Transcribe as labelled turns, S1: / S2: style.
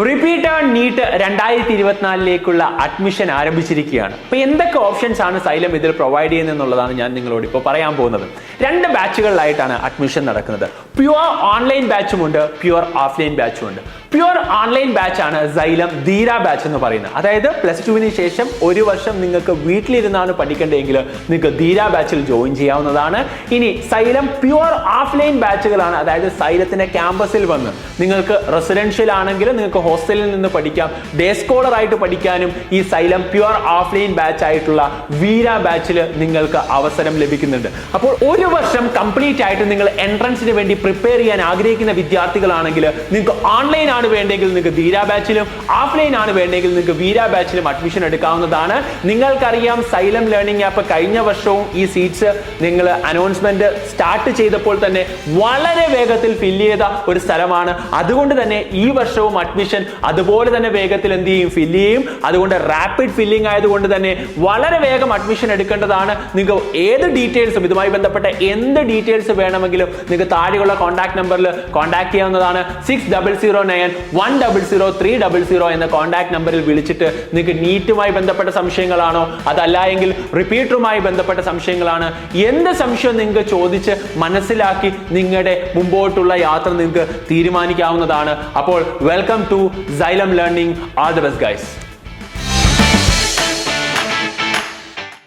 S1: Repeater NEET 2024 admission ആരംഭിച്ചിരിക്കുകയാണ്. അപ്പോൾ എന്തൊക്കെ ഓപ്ഷൻസ് ആണ് XYLEM ഇതിൽ പ്രൊവൈഡ് ചെയ്യുന്നതെന്നുള്ളതാണ് ഞാൻ നിങ്ങളോട് ഇപ്പോൾ പറയാൻ പോകുന്നത്. 2 ബാച്ചുകളിലായിട്ടാണ് അഡ്മിഷൻ നടക്കുന്നത്. പ്യുവർ ഓൺലൈൻ ബാച്ചും ഉണ്ട്, പ്യുവർ ഓഫ്ലൈൻ ബാച്ചും ഉണ്ട്. പ്യുവർ ഓൺലൈൻ ബാച്ച് ആണ് XYLEM ധീര ബാച്ച് എന്ന് പറയുന്നത്. അതായത് +2 ശേഷം 1 വർഷം നിങ്ങൾക്ക് വീട്ടിലിരുന്നാണ് പഠിക്കേണ്ടതെങ്കിൽ നിങ്ങൾക്ക് ധീര ബാച്ചിൽ ജോയിൻ ചെയ്യാവുന്നതാണ്. ഇനി XYLEM പ്യുവർ ഓഫ്ലൈൻ ബാച്ചുകളാണ്. അതായത് XYLEMത്തിന്റെ ക്യാമ്പസിൽ വന്ന് നിങ്ങൾക്ക് റെസിഡൻഷ്യൽ ആണെങ്കിൽ നിങ്ങൾക്ക് ഹോസ്റ്റലിൽ നിന്ന് പഠിക്കാം, ഡേ സ്കോളർ ആയിട്ട് പഠിക്കാനും ഈ XYLEM പ്യുവർ ഓഫ്ലൈൻ ബാച്ച് ആയിട്ടുള്ള വീര ബാച്ചിൽ നിങ്ങൾക്ക് അവസരം ലഭിക്കുന്നുണ്ട്. അപ്പോൾ 1 വർഷം കംപ്ലീറ്റ് ആയിട്ട് നിങ്ങൾ എൻട്രൻസിന് വേണ്ടി പ്രിപ്പയർ ചെയ്യാൻ ആഗ്രഹിക്കുന്ന വിദ്യാർത്ഥികളാണെങ്കിൽ നിങ്ങൾക്ക് ഓൺലൈൻ ആണ് വേണ്ടെങ്കിൽ നിങ്ങൾക്ക് ധീര ബാച്ചിലും, ഓഫ്ലൈൻ ആണ് വേണ്ടെങ്കിൽ നിങ്ങൾക്ക് വീര ബാച്ചിലും അഡ്മിഷൻ എടുക്കാവുന്നതാണ്. നിങ്ങൾക്കറിയാം XYLEM ലേണിംഗ് ആപ്പ് കഴിഞ്ഞ വർഷവും ഈ സീറ്റ്സ് നിങ്ങൾ അനൗൺസ്മെന്റ് സ്റ്റാർട്ട് ചെയ്തപ്പോൾ തന്നെ വളരെ വേഗത്തിൽ ഫില്ല് ചെയ്ത ഒരു സ്ഥലമാണ്. അതുകൊണ്ട് തന്നെ ഈ വർഷവും അഡ്മിഷൻ അതുപോലെ തന്നെ വേഗത്തിൽ എന്ത് ചെയ്യും, ഫില്ല് ചെയ്യും. അതുകൊണ്ട് റാപ്പിഡ് ഫില്ലിംഗ് ആയതുകൊണ്ട് തന്നെ വളരെ വേഗം അഡ്മിഷൻ എടുക്കേണ്ടതാണ്. നിങ്ങൾക്ക് ഏത് ഡീറ്റെയിൽസും ഇതുമായി ബന്ധപ്പെട്ട എന്ത് ഡീറ്റെയിൽസ് വേണമെങ്കിലും നിങ്ങൾക്ക് താഴെയുള്ള കോൺടാക്ട് നമ്പറിൽ കോൺടാക്ട് ചെയ്യാവുന്നതാണ്. 6009100300 എന്ന കോൺടാക്ട് നമ്പറിൽ വിളിച്ചിട്ട് നിങ്ങൾക്ക് നീറ്റുമായി ബന്ധപ്പെട്ട സംശയങ്ങളാണോ, അതല്ല എങ്കിൽ റിപ്പീറ്ററുമായി ബന്ധപ്പെട്ട സംശയങ്ങളാണ്, എന്ത് സംശയം നിങ്ങൾക്ക് ചോദിച്ച് മനസ്സിലാക്കി നിങ്ങളുടെ മുമ്പോട്ടുള്ള യാത്ര നിങ്ങൾക്ക് തീരുമാനിക്കാവുന്നതാണ്. അപ്പോൾ welcome to XYLEM learning. All the best guys.